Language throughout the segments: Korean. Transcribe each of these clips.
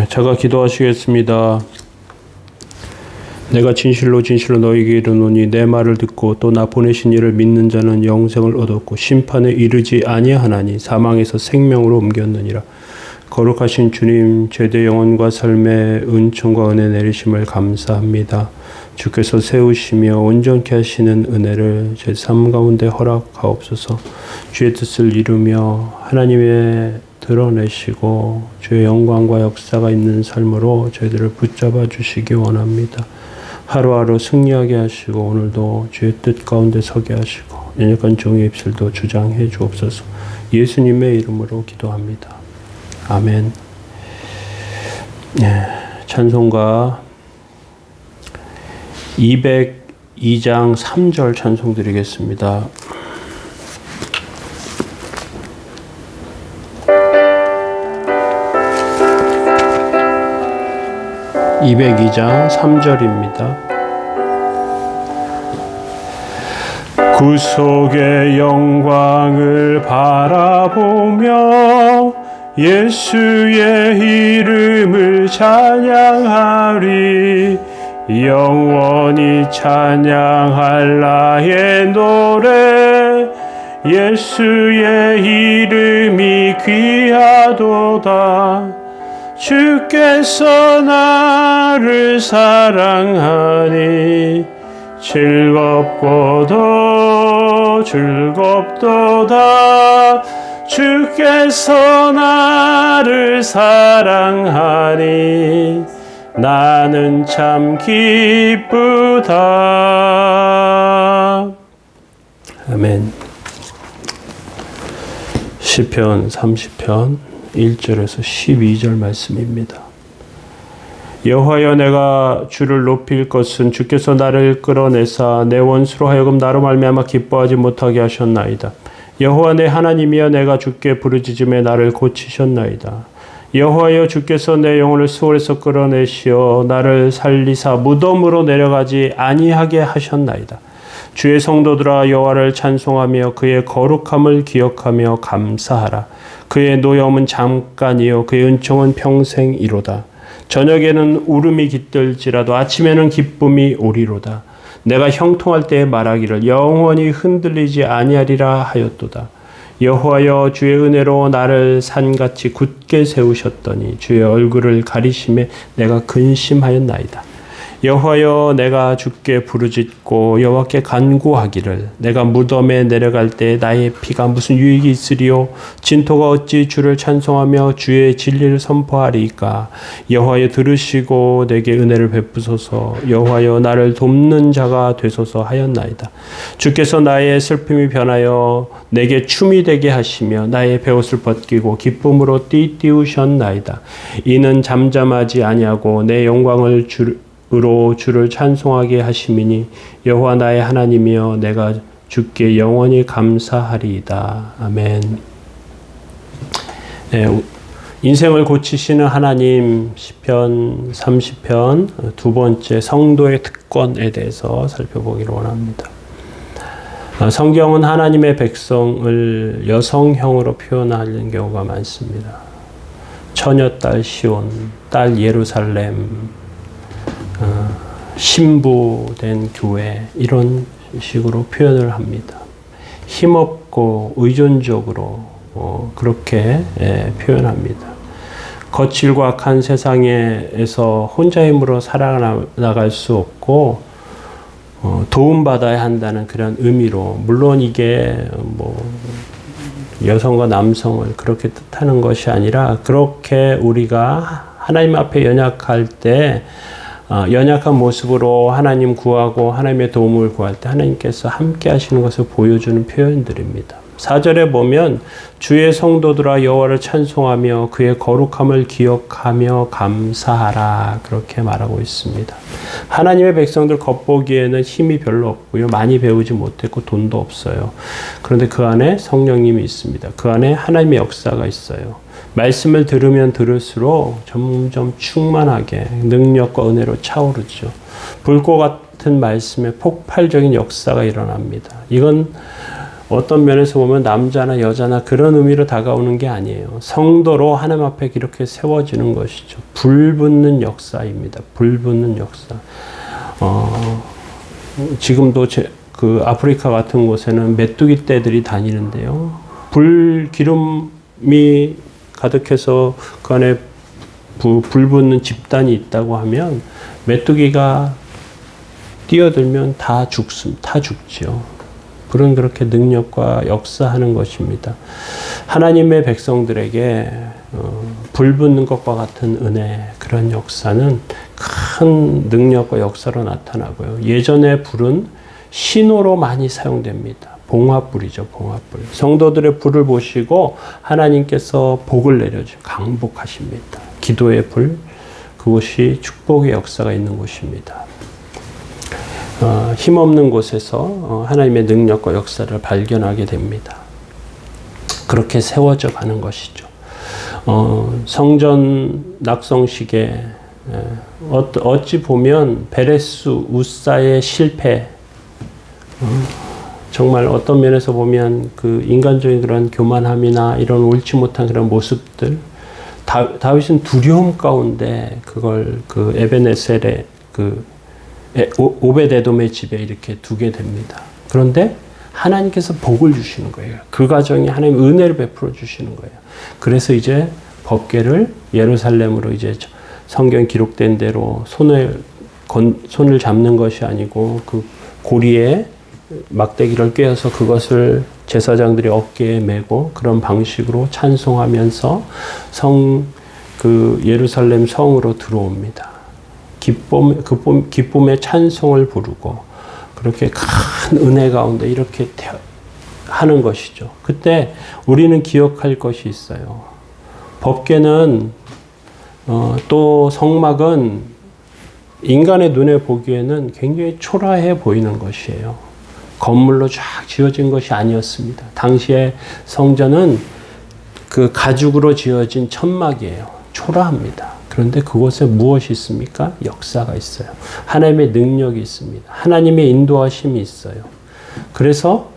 제가 기도하시겠습니다. 내가 진실로 진실로 너희에게 이르노니 내 말을 듣고 또 나 보내신 이를 믿는 자는 영생을 얻었고 심판에 이르지 아니하나니 사망에서 생명으로 옮겼느니라. 거룩하신 주님, 죄대 영혼과 삶의 은총과 은혜 내리심을 감사합니다. 주께서 세우시며 온전케 하시는 은혜를 제 삶 가운데 허락하옵소서. 주의 뜻을 이루며 하나님의 드러내시고 주의 영광과 역사가 있는 삶으로 저희들을 붙잡아 주시기 원합니다. 하루하루 승리하게 하시고 오늘도 주의 뜻 가운데 서게 하시고 연약한 종의 입술도 주장해 주옵소서. 예수님의 이름으로 기도합니다. 아멘. 찬송가 202장 3절 찬송 드리겠습니다. 202장 3절입니다. 구속의 영광을 바라보며 예수의 이름을 찬양하리. 영원히 찬양할 나의 노래. 예수의 이름이 귀하도다. 주께서 나를 사랑하니 즐겁고도 즐겁도다. 주께서 나를 사랑하니 나는 참 기쁘다. 아멘. 시편 30편 1절에서 12절 말씀입니다. 여호와여, 내가 주를 높일 것은 주께서 나를 끌어내사 내 원수로 하여금 나로 말미암아 기뻐하지 못하게 하셨나이다. 여호와 내 하나님이여, 내가 주께 부르짖음에 나를 고치셨나이다. 여호와여, 주께서 내 영혼을 수월에서 끌어내시어 나를 살리사 무덤으로 내려가지 아니하게 하셨나이다. 주의 성도들아, 여호와를 찬송하며 그의 거룩함을 기억하며 감사하라. 그의 노여움은 잠깐이요 그의 은총은 평생이로다. 저녁에는 울음이 깃들지라도 아침에는 기쁨이 오리로다. 내가 형통할 때에 말하기를 영원히 흔들리지 아니하리라 하였도다. 여호와여, 주의 은혜로 나를 산같이 굳게 세우셨더니 주의 얼굴을 가리심에 내가 근심하였나이다. 여호와여, 내가 주께 부르짖고 여호와께 간구하기를 내가 무덤에 내려갈 때 나의 피가 무슨 유익이 있으리요? 진토가 어찌 주를 찬송하며 주의 진리를 선포하리이까? 여호와여, 들으시고 내게 은혜를 베푸소서. 여호와여, 나를 돕는 자가 되소서 하였나이다. 주께서 나의 슬픔이 변하여 내게 춤이 되게 하시며 나의 베옷을 벗기고 기쁨으로 띠띠우셨나이다. 이는 잠잠하지 아니하고 내 영광을 으로 주를 찬송하게 하심이니 여호와 나의 하나님이여, 내가 주께 영원히 감사하리이다. 아멘. 인생을 고치시는 하나님, 시편 30편 두 번째 성도의 특권에 대해서 살펴보기를 원합니다. 성경은 하나님의 백성을 여성형으로 표현하는 경우가 많습니다. 처녀딸 시온, 딸 예루살렘, 신부된 교회, 이런 식으로 표현을 합니다. 힘없고 의존적으로 그렇게 표현합니다. 거칠고 악한 세상에서 혼자 힘으로 살아나갈 수 없고 도움받아야 한다는 그런 의미로, 물론 이게 여성과 남성을 그렇게 뜻하는 것이 아니라, 그렇게 우리가 하나님 앞에 연약할 때 연약한 모습으로 하나님 구하고 하나님의 도움을 구할 때 하나님께서 함께 하시는 것을 보여주는 표현들입니다. 4절에 보면 주의 성도들아 여호와를 찬송하며 그의 거룩함을 기억하며 감사하라, 그렇게 말하고 있습니다. 하나님의 백성들 겉보기에는 힘이 별로 없고요, 많이 배우지 못했고 돈도 없어요. 그런데 그 안에 성령님이 있습니다. 그 안에 하나님의 역사가 있어요. 말씀을 들으면 들을수록 점점 충만하게 능력과 은혜로 차오르죠. 불꽃 같은 말씀에 폭발적인 역사가 일어납니다. 이건 어떤 면에서 보면 남자나 여자나 그런 의미로 다가오는 게 아니에요. 성도로 하나님 앞에 이렇게 세워지는 것이죠. 불붙는 역사입니다. 불붙는 역사. 지금도 그 아프리카 같은 곳에는 메뚜기 떼들이 다니는데요. 기름이 가득해서 그 안에 불붙는 집단이 있다고 하면 메뚜기가 뛰어들면 다 죽지요. 그렇게 능력과 역사하는 것입니다. 하나님의 백성들에게 불붙는 것과 같은 은혜, 그런 역사는 큰 능력과 역사로 나타나고요. 예전에 불은 신호로 많이 사용됩니다. 봉화불이죠, 봉화불. 성도들의 불을 보시고 하나님께서 복을 내려주시고 강복하십니다. 기도의 불, 그것이 축복의 역사가 있는 곳입니다. 힘없는 곳에서 하나님의 능력과 역사를 발견하게 됩니다. 그렇게 세워져 가는 것이죠. 성전 낙성식에 어찌 보면 베레스 우사의 실패, 정말 어떤 면에서 보면 그 인간적인 그런 교만함이나 이런 옳지 못한 그런 모습들, 다윗은 두려움 가운데 그걸 그 에벤에셀의 오베데돔의 집에 이렇게 두게 됩니다. 그런데 하나님께서 복을 주시는 거예요. 그 과정에 하나님 은혜를 베풀어 주시는 거예요. 그래서 이제 법궤를 예루살렘으로 이제 성경 기록된 대로 손을 잡는 것이 아니고 그 고리에 막대기를 꿰어서 그것을 제사장들이 어깨에 메고 그런 방식으로 찬송하면서 그 예루살렘 성으로 들어옵니다. 기쁨의 찬송을 부르고 그렇게 큰 은혜 가운데 이렇게 하는 것이죠. 그때 우리는 기억할 것이 있어요. 법궤는 또 성막은 인간의 눈에 보기에는 굉장히 초라해 보이는 것이에요. 건물로 쫙 지어진 것이 아니었습니다. 당시에 성전은 그 가죽으로 지어진 천막이에요. 초라합니다. 그런데 그곳에 무엇이 있습니까? 역사가 있어요. 하나님의 능력이 있습니다. 하나님의 인도하심이 있어요. 그래서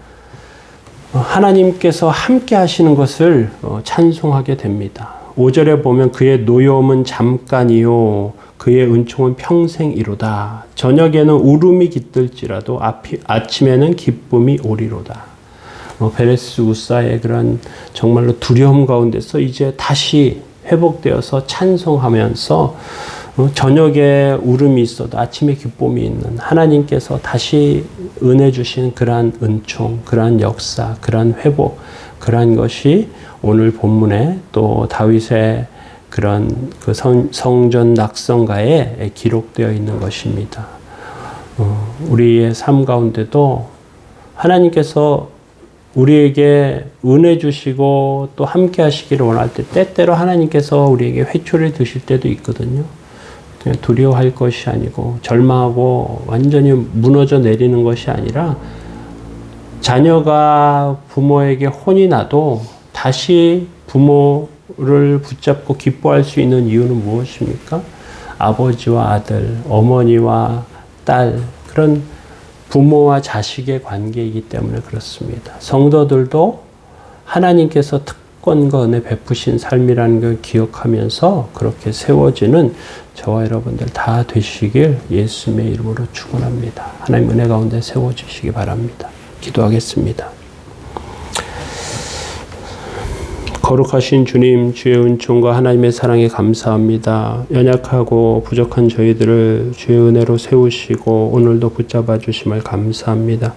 하나님께서 함께 하시는 것을 찬송하게 됩니다. 5절에 보면 그의 노여움은 잠깐이요 그의 은총은 평생이로다. 저녁에는 울음이 깃들지라도 아침에는 기쁨이 오리로다. 베레스 우사의 그런 정말로 두려움 가운데서 이제 다시 회복되어서 찬송하면서 저녁에 울음이 있어도 아침에 기쁨이 있는 하나님께서 다시 은혜 주신 그러한 은총, 그러한 역사, 그러한 회복, 그러한 것이 오늘 본문에 또 다윗의 그런 그 성전 낙성가에 기록되어 있는 것입니다. 우리의 삶 가운데도 하나님께서 우리에게 은혜 주시고 또 함께 하시기를 원할 때 때때로 하나님께서 우리에게 회초리를 드실 때도 있거든요. 그냥 두려워할 것이 아니고 절망하고 완전히 무너져 내리는 것이 아니라 자녀가 부모에게 혼이 나도 다시 부모를 붙잡고 기뻐할 수 있는 이유는 무엇입니까? 아버지와 아들, 어머니와 딸, 그런 부모와 자식의 관계이기 때문에 그렇습니다. 성도들도 하나님께서 특권과 은혜 베푸신 삶이라는 걸 기억하면서 그렇게 세워지는 저와 여러분들 다 되시길 예수님의 이름으로 축원합니다. 하나님 은혜 가운데 세워주시기 바랍니다. 기도하겠습니다. 거룩하신 주님, 주의 은총과 하나님의 사랑에 감사합니다. 연약하고 부족한 저희들을 주의 은혜로 세우시고 오늘도 붙잡아 주심을 감사합니다.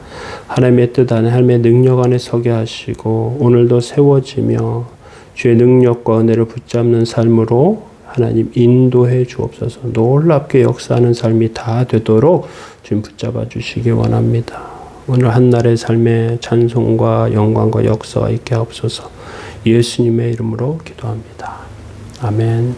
하나님의 뜻 안에 하나님의 능력 안에 서게 하시고 오늘도 세워지며 주의 능력과 은혜를 붙잡는 삶으로 하나님 인도해 주옵소서. 놀랍게 역사하는 삶이 다 되도록 주님 붙잡아 주시기 원합니다. 오늘 한날의 삶에 찬송과 영광과 역사가 있게 하옵소서. 예수님의 이름으로 기도합니다. 아멘.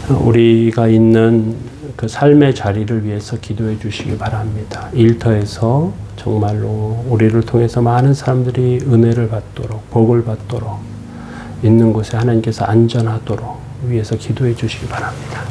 우리가 있는 그 삶의 자리를 위해서 기도해 주시기 바랍니다. 일터에서 정말로 우리를 통해서 많은 사람들이 은혜를 받도록, 복을 받도록, 있는 곳에 하나님께서 안전하도록 위해서 기도해 주시기 바랍니다.